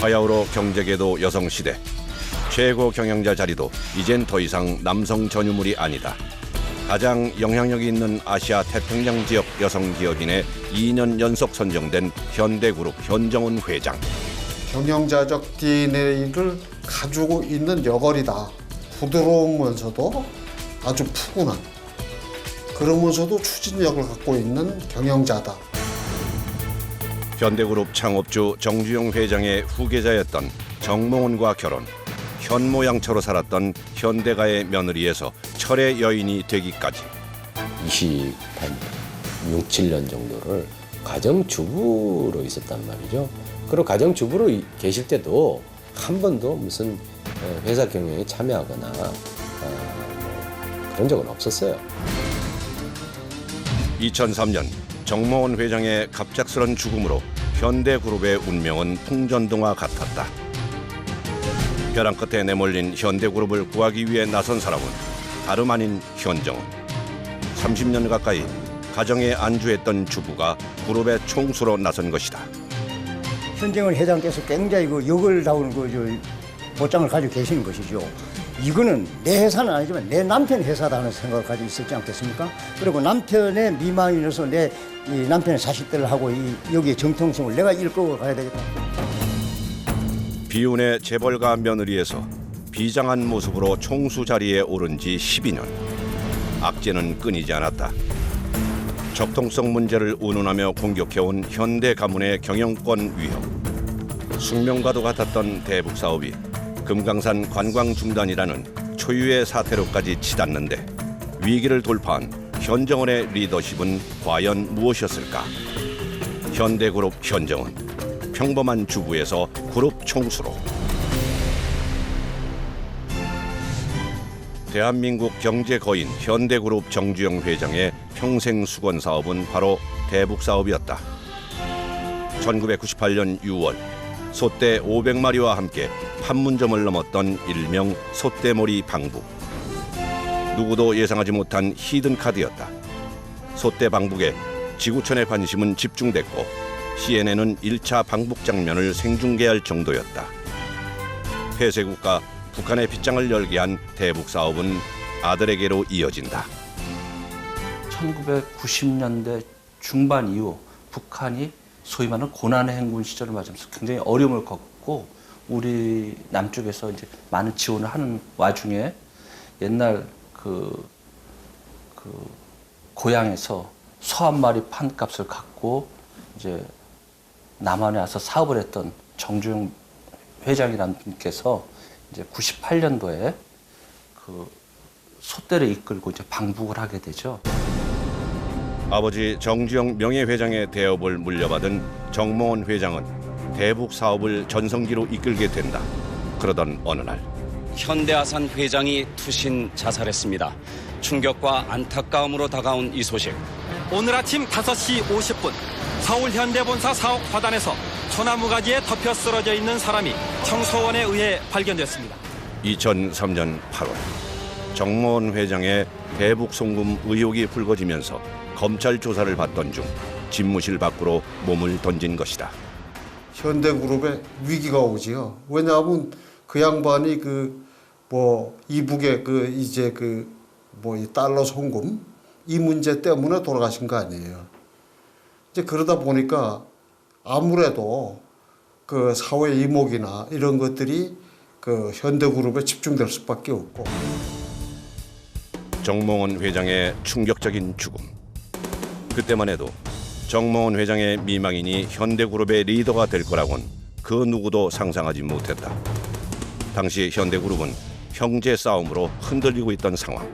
바야흐로 경제계도 여성시대. 최고 경영자 자리도 이젠 더 이상 남성 전유물이 아니다. 가장 영향력이 있는 아시아 태평양 지역 여성 기업인의 2년 연속 선정된 현대그룹 현정은 회장. 경영자적 DNA를 가지고 있는 여걸이다. 부드러우면서도 아주 푸근한, 그러면서도 추진력을 갖고 있는 경영자다. 현대그룹 창업주 정주영 회장의 후계자였던 정몽원과 결혼, 현모양처로 살았던 현대가의 며느리에서 철의 여인이 되기까지 6, 7년 정도를 가정주부로 있었단 말이죠. 그리고 가정주부로 계실 때도 한 번도 무슨 회사 경영에 참여하거나 그런 적은 없었어요. 2003년 정몽원 회장의 갑작스런 죽음으로 현대그룹의 운명은 풍전등화 같았다. 벼랑 끝에 내몰린 현대그룹을 구하기 위해 나선 사람은 다름 아닌 현정은. 30년 가까이 가정에 안주했던 주부가 그룹의 총수로 나선 것이다. 현정은 회장께서 굉장히 그 역을다운 그 보장을 가지고 계시는 것이죠. 이거는 내 회사는 아니지만 내 남편 회사다 하는 생각을 가지고 있었지 않겠습니까? 그리고 남편의 미망인으로서 내 이 남편의 자식들을 하고 여기에 정통성을 내가 이끌고 가야 되겠다. 비운의 재벌가 며느리에서 비장한 모습으로 총수 자리에 오른 지 12년. 악재는 끊이지 않았다. 적통성 문제를 운운하며 공격해온 현대 가문의 경영권 위협. 숙명과도 같았던 대북 사업이 금강산 관광 중단이라는 초유의 사태로까지 치닫는데 위기를 돌파한 현정원의 리더십은 과연 무엇이었을까? 현대그룹 현정원, 평범한 주부에서 그룹 총수로. 대한민국 경제 거인 현대그룹 정주영 회장의 평생 수건 사업은 바로 대북 사업이었다. 1998년 6월 솥대 500마리와 함께 판문점을 넘었던 일명 솥대몰이 방북. 누구도 예상하지 못한 히든 카드였다. 솥대 방북에 지구촌의 관심은 집중됐고 CNN은 1차 방북 장면을 생중계할 정도였다. 폐쇄국가 북한의 빗장을 열게 한 대북 사업은 아들에게로 이어진다. 1990년대 중반 이후 북한이 소위 말하는 고난의 행군 시절을 맞으면서 굉장히 어려움을 겪고 우리 남쪽에서 이제 많은 지원을 하는 와중에 옛날 그 고향에서 소 한 마리 판값을 갖고 이제 남한에 와서 사업을 했던 정주영 회장이라는 분께서 이제 98년도에 그 솥대를 이끌고 이제 방북을 하게 되죠. 아버지 정주영 명예회장의 대업을 물려받은 정몽원 회장은 대북 사업을 전성기로 이끌게 된다. 그러던 어느 날 현대아산 회장이 투신 자살했습니다. 충격과 안타까움으로 다가온 이 소식. 오늘 아침 5시 50분 서울 현대본사 사옥 화단에서 소나무 가지에 덮여 쓰러져 있는 사람이 청소원에 의해 발견됐습니다. 2003년 8월 정몽원 회장의 대북 송금 의혹이 불거지면서 검찰 조사를 받던 중 집무실 밖으로 몸을 던진 것이다. 현대그룹에 위기가 오지요. 왜냐하면 그 양반이 이북의 이 달러 송금 이 문제 때문에 돌아가신 거 아니에요. 이제 그러다 보니까 아무래도 그 사회 이목이나 이런 것들이 그 현대그룹에 집중될 수밖에 없고. 정몽원 회장의 충격적인 죽음. 그때만 해도 정몽원 회장의 미망인이 현대그룹의 리더가 될 거라곤 그 누구도 상상하지 못했다. 당시 현대그룹은 형제 싸움으로 흔들리고 있던 상황.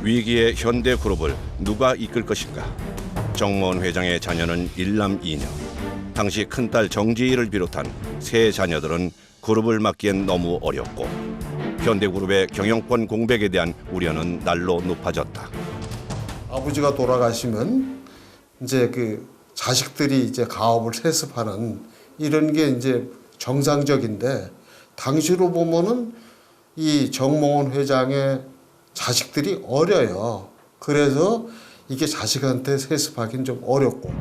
위기의 현대그룹을 누가 이끌 것인가? 정몽원 회장의 자녀는 일남 이녀. 당시 큰딸 정지희를 비롯한 세 자녀들은 그룹을 맡기엔 너무 어렵고 현대그룹의 경영권 공백에 대한 우려는 날로 높아졌다. 아버지가 돌아가시면 이제 그 자식들이 이제 가업을 세습하는 이런 게 이제 정상적인데, 당시로 보면은 이 정몽원 회장의 자식들이 어려요. 그래서 이게 자식한테 세습하기는 좀 어렵고.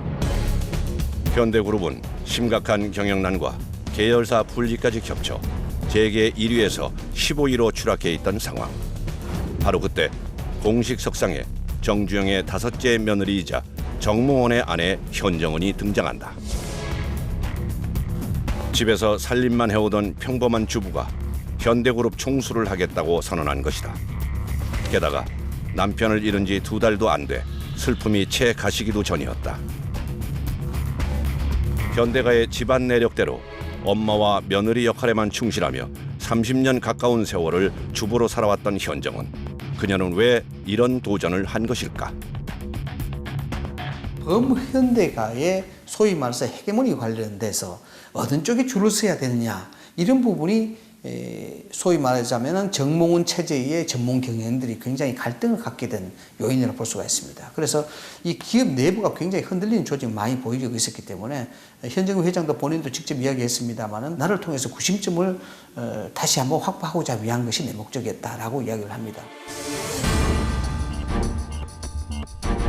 현대그룹은 심각한 경영난과 계열사 분리까지 겹쳐 재계 1위에서 15위로 추락해 있던 상황. 바로 그때 공식 석상에 정주영의 5째 며느리이자 정몽원의 아내 현정은이 등장한다. 집에서 살림만 해오던 평범한 주부가 현대그룹 총수를 하겠다고 선언한 것이다. 게다가 남편을 잃은 지 2달도 안 돼 슬픔이 채 가시기도 전이었다. 현대가의 집안 내력대로 엄마와 며느리 역할에만 충실하며 30년 가까운 세월을 주부로 살아왔던 현정은 그녀는 왜 이런 도전을 한 것일까? 범현대가의 소위 말해서 헤게모니 관련돼서 어느 쪽에 줄을 서야 되느냐 이런 부분이 소위 말하자면 정몽원 체제의 전문 경영인들이 굉장히 갈등을 갖게 된 요인이라고 볼 수가 있습니다. 그래서 이 기업 내부가 굉장히 흔들리는 조짐이 많이 보이고 있었기 때문에 현정은 회장도 본인도 직접 이야기했습니다마는 나를 통해서 구심점을 다시 한번 확보하고자 위한 것이 내 목적이었다라고 이야기를 합니다.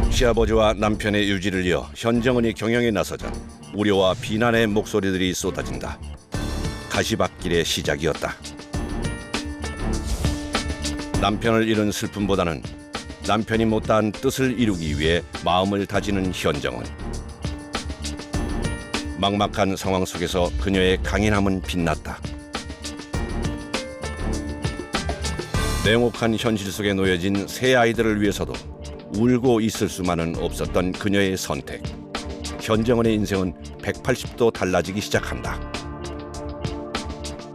시아버지와 남편의 유지를 이어 현정은이 경영에 나서자 우려와 비난의 목소리들이 쏟아진다. 가시밭길의 시작이었다. 남편을 잃은 슬픔보다는 남편이 못다한 뜻을 이루기 위해 마음을 다지는 현정은. 막막한 상황 속에서 그녀의 강인함은 빛났다. 냉혹한 현실 속에 놓여진 세 아이들을 위해서도 울고 있을 수만은 없었던 그녀의 선택. 현정은의 인생은 180도 달라지기 시작한다.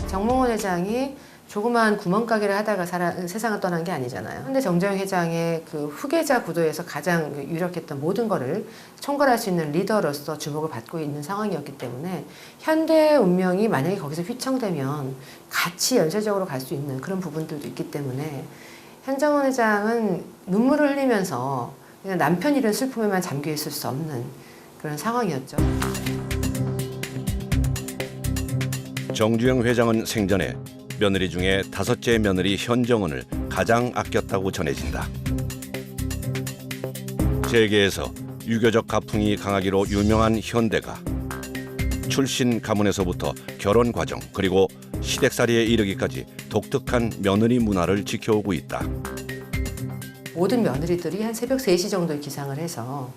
정몽원 회장이 조그마한 구멍가게를 하다가 세상을 떠난 게 아니잖아요. 근데 정주영 회장의 그 후계자 구도에서 가장 유력했던 모든 거를 총괄할 수 있는 리더로서 주목을 받고 있는 상황이었기 때문에 현대의 운명이 만약에 거기서 휘청되면 같이 연쇄적으로 갈 수 있는 그런 부분들도 있기 때문에 현정원 회장은 눈물을 흘리면서 그냥 남편 잃은 슬픔에만 잠겨 있을 수 없는 그런 상황이었죠. 정주영 회장은 생전에 며느리 중에 5째 며느리 현정은을 가장 아꼈다고 전해진다. 재계에서 유교적 가풍이 강하기로 유명한 현대가 출신 가문에서부터 결혼 과정 그리고 시댁살이에 이르기까지 독특한 며느리 문화를 지켜오고 있다. 모든 며느리들이 한 새벽 3시 정도에 기상을 해서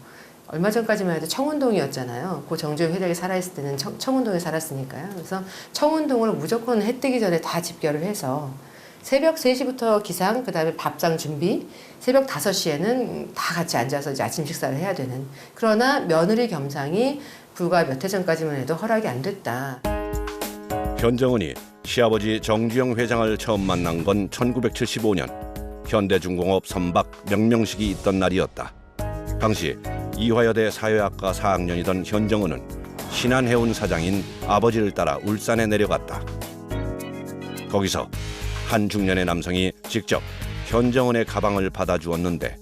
얼마 전까지만 해도 청운동이었잖아요. 그 정주영 회장이 살아있을 때는 청운동에 살았으니까요. 그래서 청운동을 무조건 해 뜨기 전에 다 집결을 해서 새벽 3시부터 기상, 그 다음에 밥상 준비, 새벽 5시에는 다 같이 앉아서 이제 아침 식사를 해야 되는. 그러나 며느리 겸상이 불과 몇 해 전까지만 해도 허락이 안 됐다. 현정은이 시아버지 정주영 회장을 처음 만난 건 1975년 현대중공업 선박 명명식이 있던 날이었다. 당시 이화여대 사회학과 4학년이던 현정은은 신한해운 사장인 아버지를 따라 울산에 내려갔다. 거기서 한 중년의 남성이 직접 현정은의 가방을 받아주었는데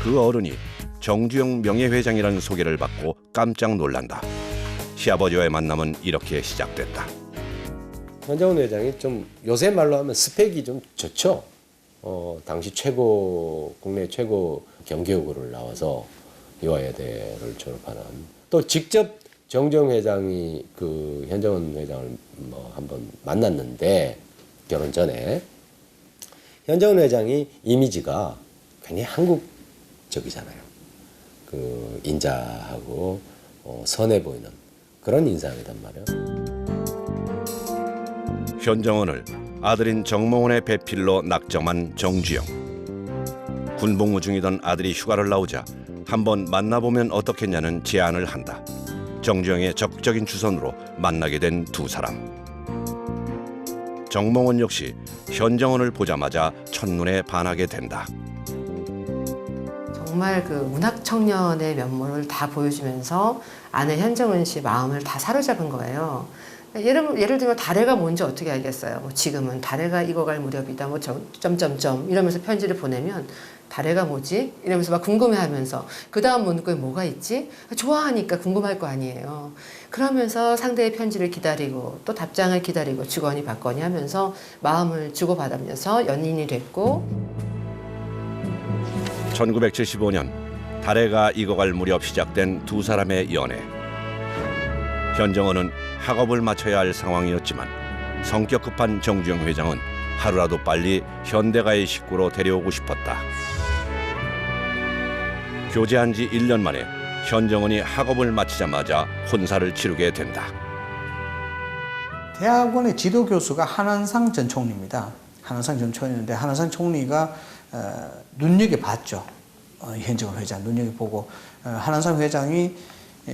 그 어른이 정주영 명예회장이라는 소개를 받고 깜짝 놀란다. 시아버지와의 만남은 이렇게 시작됐다. 현정은 회장이 좀 요새 말로 하면 스펙이 좀 좋죠. 당시 국내 최고 경제학부를 나와서 이화여대를 졸업하는, 또 직접 정주영 회장이 그 현정은 회장을 한번 만났는데 결혼 전에 현정은 회장이 이미지가 굉장히 한국적이잖아요. 그 인자하고 선해 보이는 그런 인상이란 말이에요. 현정은을 아들인 정몽원의 배필로 낙점한 정주영. 군복무 중이던 아들이 휴가를 나오자 한번 만나보면 어떻겠냐는 제안을 한다. 정주영의 적극적인 추선으로 만나게 된 두 사람. 정몽원 역시 현정은을 보자마자 첫눈에 반하게 된다. 정말 그 문학 청년의 면모를 다 보여주면서 아내 현정은 씨 마음을 다 사로잡은 거예요. 예를 들면 달해가 뭔지 어떻게 알겠어요. 뭐 지금은 달해가 익어갈 무렵이다. 뭐 점점점 이러면서 편지를 보내면 달해가 뭐지? 이러면서 막 궁금해하면서 그 다음 문구에 뭐가 있지? 좋아하니까 궁금할 거 아니에요. 그러면서 상대의 편지를 기다리고 또 답장을 기다리고 주거니 받거니 하면서 마음을 주고받으면서 연인이 됐고, 1975년 달해가 익어갈 무렵 시작된 두 사람의 연애. 현정원은 학업을 마쳐야 할 상황이었지만 성격 급한 정주영 회장은 하루라도 빨리 현대가의 식구로 데려오고 싶었다. 교제한 지 1년 만에 현정원이 학업을 마치자마자 혼사를 치르게 된다. 대학원의 지도 교수가 한한상 전 총리입니다. 한한상 전 총리인데 한한상 총리가 눈여겨봤죠. 현정원 회장 눈여겨보고 한한상 회장이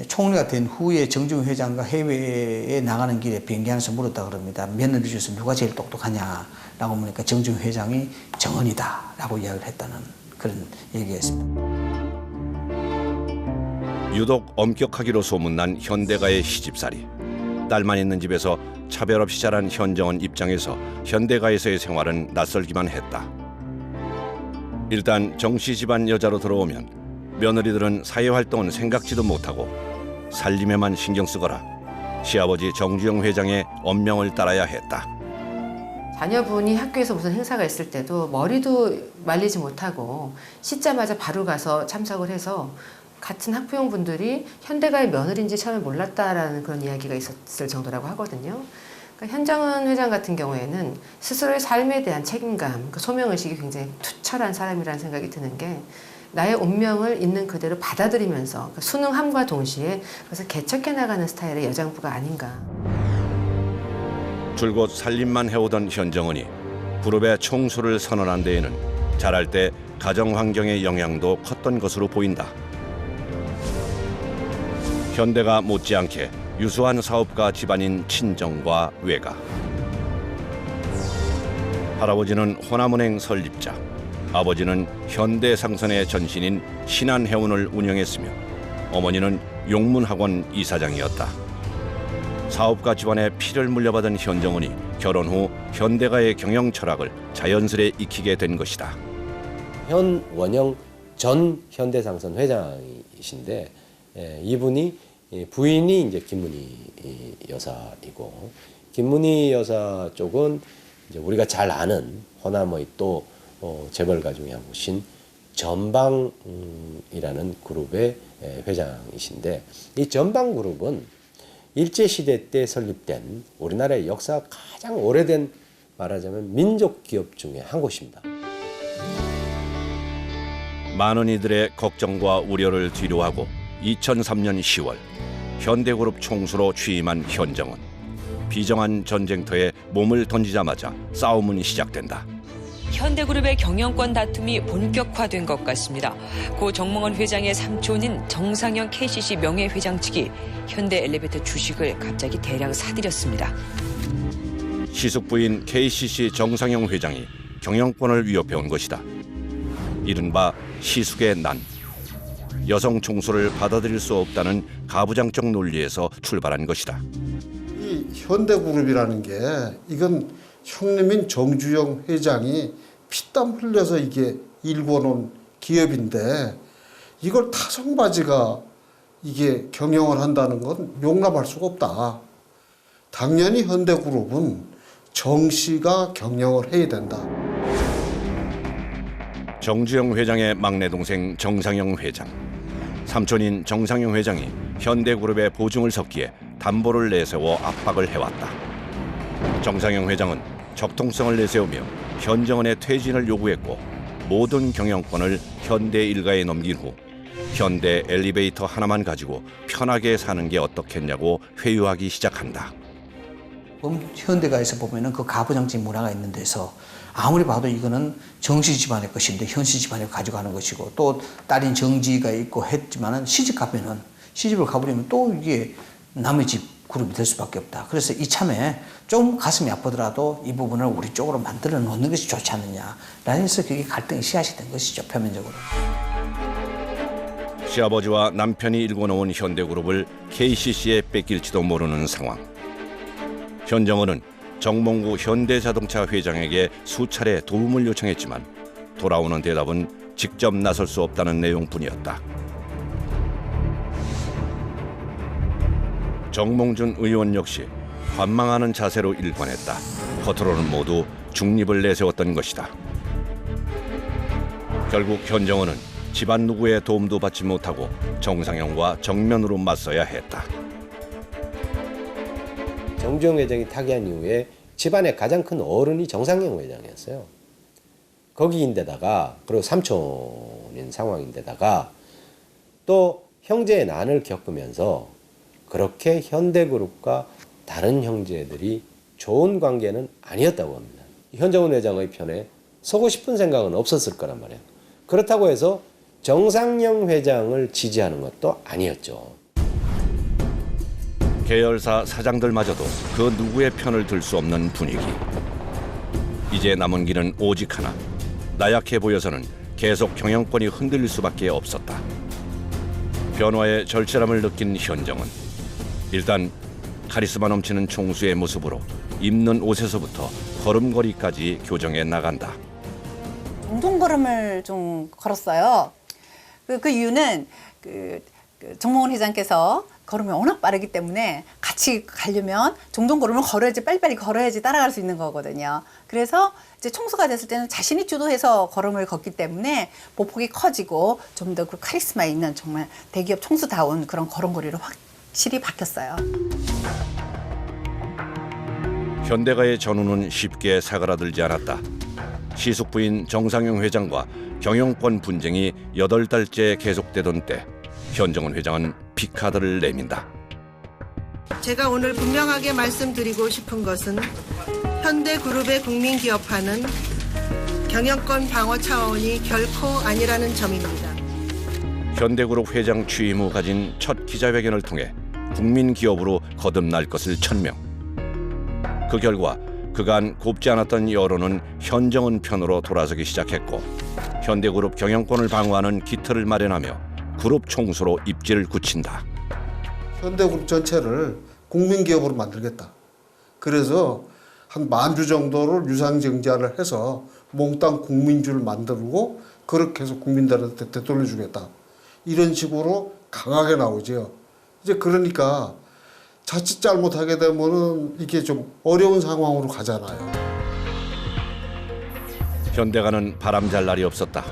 총리가 된 후에 정주영 회장과 해외에 나가는 길에 비행기 안에서 물었다 그럽니다. 며느리 중에서 누가 제일 똑똑하냐라고 보니까 정주영 회장이 정원이다라고 이야기를 했다는 그런 얘기였습니다. 유독 엄격하기로 소문난 현대가의 시집살이. 딸만 있는 집에서 차별 없이 자란 현정원 입장에서 현대가에서의 생활은 낯설기만 했다. 일단 정씨 집안 여자로 들어오면 며느리들은 사회활동은 생각지도 못하고 살림에만 신경 쓰거라 시아버지 정주영 회장의 엄명을 따라야 했다. 자녀분이 학교에서 무슨 행사가 있을 때도 머리도 말리지 못하고 씻자마자 바로 가서 참석을 해서 같은 학부형분들이 현대가의 며느리인지 처음에 몰랐다라는 그런 이야기가 있었을 정도라고 하거든요. 그러니까 현정원 회장 같은 경우에는 스스로의 삶에 대한 책임감, 그 소명의식이 굉장히 투철한 사람이라는 생각이 드는 게 나의 운명을 있는 그대로 받아들이면서 그러니까 순응함과 동시에 그래서 개척해 나가는 스타일의 여장부가 아닌가. 줄곧 살림만 해오던 현정원이 그룹의 총수를 선언한 데에는 자랄 때 가정 환경의 영향도 컸던 것으로 보인다. 현대가 못지않게 유수한 사업가 집안인 친정과 외가. 할아버지는 호남은행 설립자, 아버지는 현대상선의 전신인 신한해운을 운영했으며 어머니는 용문학원 이사장이었다. 사업가 집안의 피를 물려받은 현정원이 결혼 후 현대가의 경영 철학을 자연스레 익히게 된 것이다. 현원영 전 현대상선 회장이신데 이분이 부인이 이제 김문희 여사이고 김문희 여사 쪽은 이제 우리가 잘 아는 호남의 또 재벌 가정의 한 곳인 전방이라는 그룹의 회장이신데 이 전방그룹은 일제시대 때 설립된 우리나라의 역사가 가장 오래된 말하자면 민족기업 중에 한 곳입니다. 많은 이들의 걱정과 우려를 뒤로하고 2003년 10월 현대그룹 총수로 취임한 현정원. 비정한 전쟁터에 몸을 던지자마자 싸움은 시작된다. 현대그룹의 경영권 다툼이 본격화된 것 같습니다. 고 정몽원 회장의 삼촌인 정상영 KCC 명예회장 측이 현대엘리베이터 주식을 갑자기 대량 사들였습니다. 시숙 부인 KCC 정상영 회장이 경영권을 위협해온 것이다. 이른바 시숙의 난. 여성 총수를 받아들일 수 없다는 가부장적 논리에서 출발한 것이다. 이 현대그룹이라는 게 이건 형님인 정주영 회장이 피땀 흘려서 이게 일궈놓은 기업인데 이걸 타성바지가 이게 경영을 한다는 건 용납할 수가 없다. 당연히 현대그룹은 정씨가 경영을 해야 된다. 정주영 회장의 막내 동생 정상영 회장. 삼촌인 정상영 회장이 현대그룹의 보증을 섰기에 담보를 내세워 압박을 해왔다. 정상영 회장은 적통성을 내세우며 현정원의 퇴진을 요구했고 모든 경영권을 현대 일가에 넘긴 후 현대 엘리베이터 하나만 가지고 편하게 사는 게 어떻겠냐고 회유하기 시작한다. 현대가에서 보면은 그 가부장적 문화가 있는 데서 아무리 봐도 이거는 정씨 집안의 것인데 현씨 집안에 가져가는 것이고 또 딸인 정지가 있고 했지만은 시집 가면은 시집을 가버리면 또 이게 남의 집 그룹이 될 수밖에 없다. 그래서 이참에 좀 가슴이 아프더라도 이 부분을 우리 쪽으로 만들어 놓는 것이 좋지 않느냐. 라해서 그게 갈등이 씨앗이 된 것이죠, 표면적으로. 시아버지와 남편이 일궈놓은 현대그룹을 KCC에 뺏길지도 모르는 상황. 현정원은 정몽구 현대자동차 회장에게 수차례 도움을 요청했지만 돌아오는 대답은 직접 나설 수 없다는 내용뿐이었다. 정몽준 의원 역시 관망하는 자세로 일관했다. 겉으로는 모두 중립을 내세웠던 것이다. 결국 현정원은 집안 누구의 도움도 받지 못하고 정상영과 정면으로 맞서야 했다. 정주영 회장이 타계한 이후에 집안의 가장 큰 어른이 정상영 회장이었어요. 거기인데다가 그리고 삼촌인 상황인데다가 또 형제의 난을 겪으면서 그렇게 현대그룹과 다른 형제들이 좋은 관계는 아니었다고 합니다. 현정훈 회장의 편에 서고 싶은 생각은 없었을 거란 말이에요. 그렇다고 해서 정상영 회장을 지지하는 것도 아니었죠. 계열사 사장들마저도 그 누구의 편을 들 수 없는 분위기. 이제 남은 길은 오직 하나. 나약해 보여서는 계속 경영권이 흔들릴 수밖에 없었다. 변화의 절실함을 느낀 현정은 일단 카리스마 넘치는 총수의 모습으로 입는 옷에서부터 걸음걸이까지 교정해 나간다. 종종걸음을 좀 걸었어요. 그 이유는 정몽원 회장께서 걸음이 워낙 빠르기 때문에 같이 가려면 종종걸음을 걸어야지, 빨리빨리 걸어야지 따라갈 수 있는 거거든요. 그래서 이제 총수가 됐을 때는 자신이 주도해서 걸음을 걷기 때문에 보폭이 커지고 좀 더 그 카리스마 있는 정말 대기업 총수다운 그런 걸음걸이로 확실히 바뀌었어요. 현대가의 전우는 쉽게 사그라들지 않았다. 시숙 부인 정상영 회장과 경영권 분쟁이 8달째 계속되던 때 현정훈 회장은 피카드를 내민다. 제가 오늘 분명하게 말씀드리고 싶은 것은 현대그룹의 국민기업화는 경영권 방어 차원이 결코 아니라는 점입니다. 현대그룹 회장 취임 후 가진 첫 기자회견을 통해 국민기업으로 거듭날 것을 천명. 그 결과 그간 곱지 않았던 여론은 현정훈 편으로 돌아서기 시작했고 현대그룹 경영권을 방어하는 기틀을 마련하며 그룹 총수로 입지를 굳힌다. 현대그룹 전체를 국민기업으로 만들겠다. 그래서 한 10,000주 정도를 유상증자를 해서 몽땅 국민주를 만들고 그렇게 해서 국민들한테 되돌려주겠다. 이런 식으로 강하게 나오죠. 이제 그러니까 자칫 잘못하게 되면은 이게 좀 어려운 상황으로 가잖아요. 현대가는 바람잘 날이 없었다.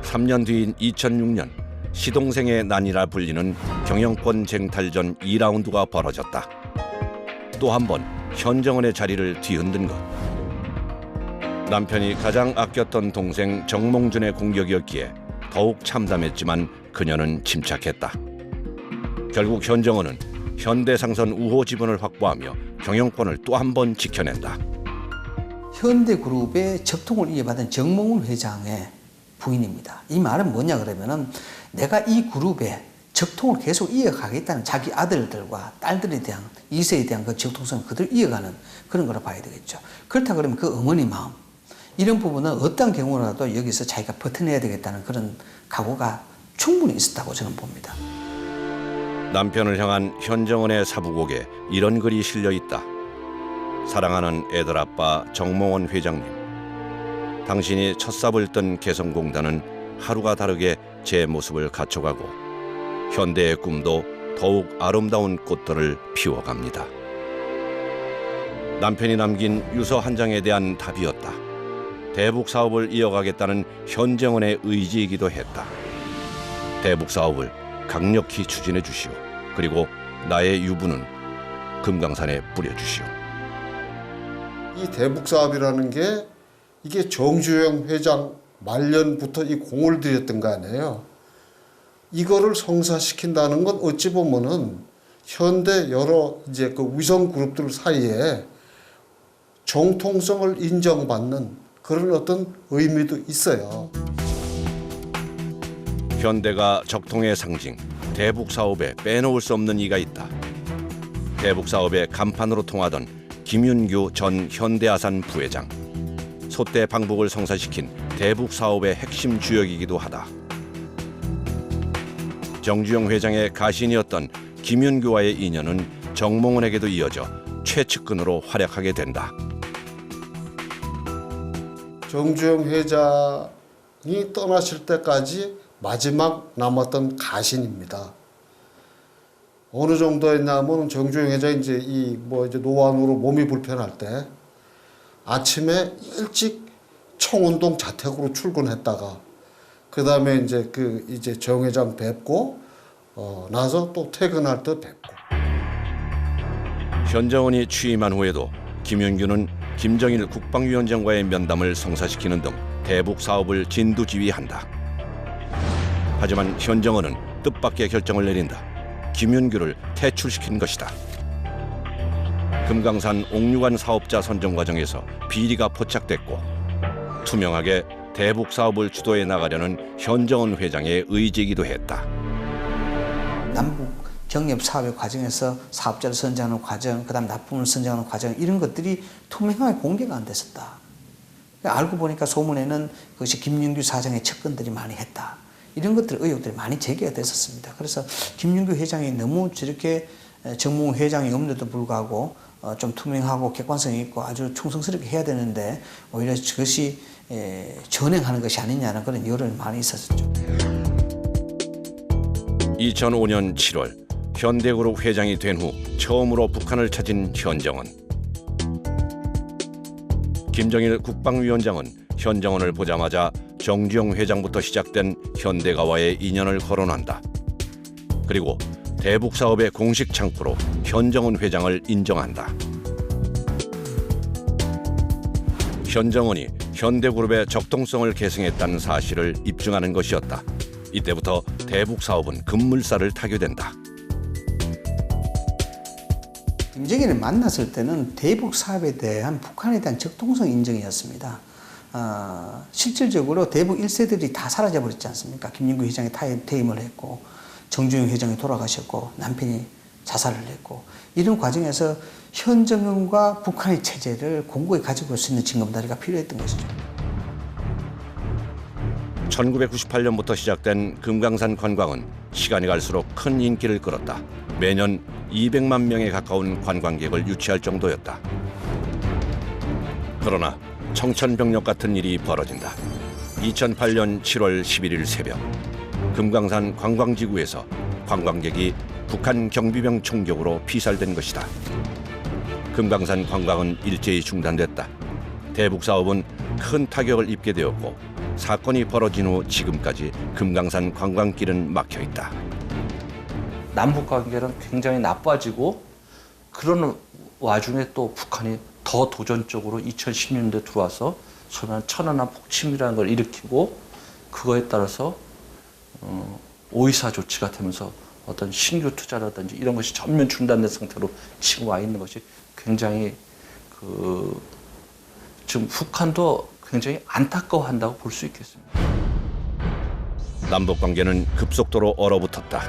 3년 뒤인 2006년 시동생의 난이라 불리는 경영권 쟁탈전 2라운드가 벌어졌다. 또 한 번 현정훈의 자리를 뒤흔든 것. 남편이 가장 아꼈던 동생 정몽준의 공격이었기에 더욱 참담했지만 그녀는 침착했다. 결국 현정훈은 현대상선 우호 지분을 확보하며 경영권을 또 한 번 지켜낸다. 현대그룹의 적통을 이어받은 정몽훈 회장의 부인입니다. 이 말은 뭐냐 그러면은 내가 이 그룹의 적통을 계속 이어가겠다는 자기 아들들과 딸들에 대한 2세에 대한 그 적통성을 그대로 이어가는 그런 거라 봐야 되겠죠. 그렇다 그러면 그 어머니 마음 이런 부분은 어떤 경우라도 여기서 자기가 버텨내야 되겠다는 그런 각오가 충분히 있었다고 저는 봅니다. 남편을 향한 현정훈의 사부곡에 이런 글이 실려 있다. 사랑하는 애들 아빠 정몽원 회장님. 당신이 첫 삽을 뜬 개성공단은 하루가 다르게 제 모습을 갖춰가고 현대의 꿈도 더욱 아름다운 꽃들을 피워갑니다. 남편이 남긴 유서 한 장에 대한 답이었다. 대북 사업을 이어가겠다는 현정훈의 의지이기도 했다. 대북 사업을 강력히 추진해 주시오. 그리고 나의 유부는 금강산에 뿌려주시오. 이 대북 사업이라는 게 이게 정주영 회장 말년부터 이 공을 들였던 거 아니에요. 이거를 성사시킨다는 건 어찌 보면은 현대 여러 이제 그 위성 그룹들 사이에 정통성을 인정받는 그런 어떤 의미도 있어요. 현대가 적통의 상징 대북 사업에 빼놓을 수 없는 이가 있다. 대북 사업의 간판으로 통하던 김윤규 전 현대아산 부회장. 소대 방북을 성사시킨 대북 사업의 핵심 주역이기도 하다. 정주영 회장의 가신이었던 김윤규와의 인연은 정몽원에게도 이어져 최측근으로 활약하게 된다. 정주영 회장이 떠나실 때까지 마지막 남았던 가신입니다. 어느 정도였냐면 정주영 회장이 이제 이제 노안으로 몸이 불편할 때 아침에 일찍 청운동 자택으로 출근했다가 그 다음에 이제 정 회장 뵙고 나서 또 퇴근할 때 뵙고. 현정원이 취임한 후에도 김윤규는 김정일 국방위원장과의 면담을 성사시키는 등 대북 사업을 진두지휘한다. 하지만 현정원은 뜻밖의 결정을 내린다. 김윤규를 퇴출시킨 것이다. 금강산 옥류관 사업자 선정 과정에서 비리가 포착됐고 투명하게 대북 사업을 주도해 나가려는 현정원 회장의 의지이기도 했다. 남북 경협 사업의 과정에서 사업자를 선정하는 과정, 그다음 납품을 선정하는 과정 이런 것들이 투명하게 공개가 안 됐었다. 알고 보니까 소문에는 그것이 김윤규 사장의 측근들이 많이 했다. 이런 것들 의혹들이 많이 제기가 됐었습니다. 그래서 김윤규 회장이 너무 저렇게 정몽 회장이 없는데도 불구하고 좀 투명하고 객관성 있고 아주 충성스럽게 해야 되는데 오히려 그것이 전행하는 것이 아니냐는 그런 여론이 많이 있었죠. 2005년 7월 현대그룹 회장이 된 후 처음으로 북한을 찾은 현정원. 김정일 국방위원장은 현정원을 보자마자 정주영 회장부터 시작된 현대가와의 인연을 거론한다. 그리고 대북 사업의 공식 창구로 현정원 회장을 인정한다. 현정원이 현대그룹의 적동성을 계승했다는 사실을 입증하는 것이었다. 이때부터 대북 사업은 급물살을 타게 된다. 김정일을 만났을 때는 대북 사업에 대한 북한에 대한 적동성 인정이었습니다. 실질적으로 대북 1세들이 다 사라져 버렸지 않습니까? 김윤규 회장이 퇴임을 했고 정주영 회장이 돌아가셨고 남편이 자살을 했고 이런 과정에서 현정원과 북한의 체제를 공고히 가지고 올 수 있는 징검다리가 필요했던 것이죠. 1998년부터 시작된 금강산 관광은 시간이 갈수록 큰 인기를 끌었다. 매년 200만 명에 가까운 관광객을 유치할 정도였다. 그러나 청천벽력 같은 일이 벌어진다. 2008년 7월 11일 새벽 금강산 관광지구에서 관광객이 북한 경비병 총격으로 피살된 것이다. 금강산 관광은 일제히 중단됐다. 대북 사업은 큰 타격을 입게 되었고 사건이 벌어진 후 지금까지 금강산 관광길은 막혀 있다. 남북 관계는 굉장히 나빠지고 그런 와중에 또 북한이 더 도전적으로 2010년대 들어와서 소위 말하는 천안함 폭침이라는 걸 일으키고 그거에 따라서 오이사 조치가 되면서 어떤 신규 투자라든지 이런 것이 전면 중단된 상태로 지금 와 있는 것이 굉장히 지금 북한도 굉장히 안타까워한다고 볼 수 있겠습니다. 남북 관계는 급속도로 얼어붙었다.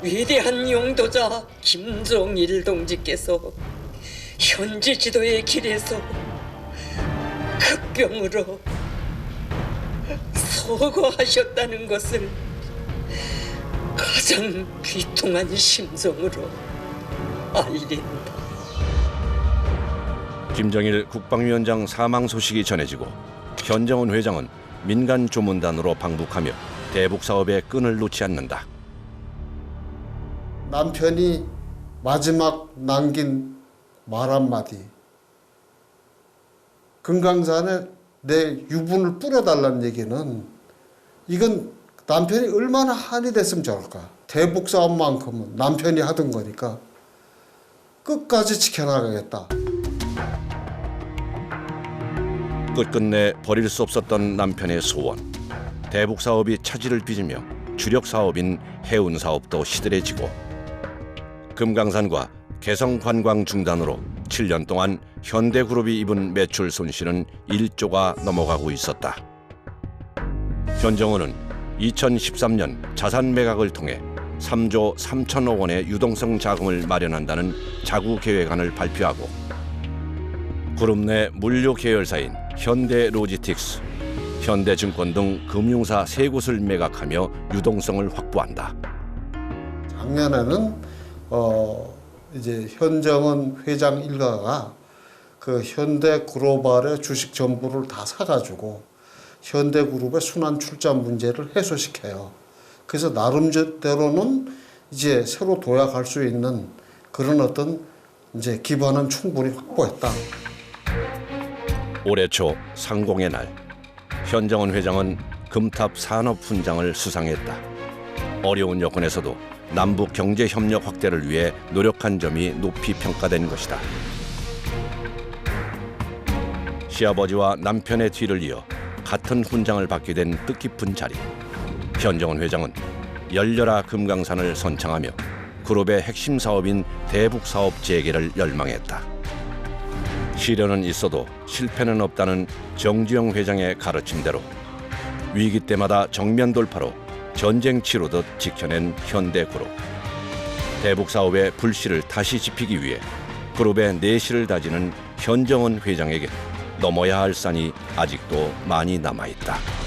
위대한 용도자 김정일 동지께서 현지 지도의 길에서 극병으로 서거하셨다는 것을 가장 비통한 심정으로 알린다. 김정일 국방위원장 사망 소식이 전해지고 현정원 회장은 민간 조문단으로 방북하며 대북 사업에 끈을 놓지 않는다. 남편이 마지막 남긴 말 한마디. 금강산에 내 유분을 뿌려달라는 얘기는 이건 남편이 얼마나 한이 됐으면 좋을까. 대북 사업만큼은 남편이 하던 거니까 끝까지 지켜나가겠다. 끝끝내 버릴 수 없었던 남편의 소원. 대북 사업이 차질을 빚으며 주력 사업인 해운 사업도 시들해지고 금강산과 개성 관광 중단으로 7년 동안 현대그룹이 입은 매출 손실은 1조가 넘어가고 있었다. 현정원은 2013년 자산 매각을 통해 3조 3천억 원의 유동성 자금을 마련한다는 자구 계획안을 발표하고 그룹 내 물류 계열사인 현대로지틱스, 현대증권 등 금융사 3곳을 매각하며 유동성을 확보한다. 작년에는 이제 현정원 회장 일가가 그 현대글로벌의 주식 전부를 다 사가지고 현대그룹의 순환 출자 문제를 해소시켜요. 그래서 나름대로는 이제 새로 도약할 수 있는 그런 어떤 이제 기반은 충분히 확보했다. 올해 초 상공의 날, 현정원 회장은 금탑 산업훈장을 수상했다. 어려운 여건에서도 남북 경제 협력 확대를 위해 노력한 점이 높이 평가된 것이다. 시아버지와 남편의 뒤를 이어 같은 훈장을 받게 된 뜻깊은 자리. 현정원 회장은 열려라 금강산을 선창하며 그룹의 핵심 사업인 대북 사업 재개를 열망했다. 시련은 있어도 실패는 없다는 정주영 회장의 가르침대로 위기 때마다 정면 돌파로 전쟁 치르듯 지켜낸 현대그룹. 대북 사업의 불씨를 다시 지피기 위해 그룹의 내실을 다지는 현정원 회장에게 넘어야 할 산이 아직도 많이 남아있다.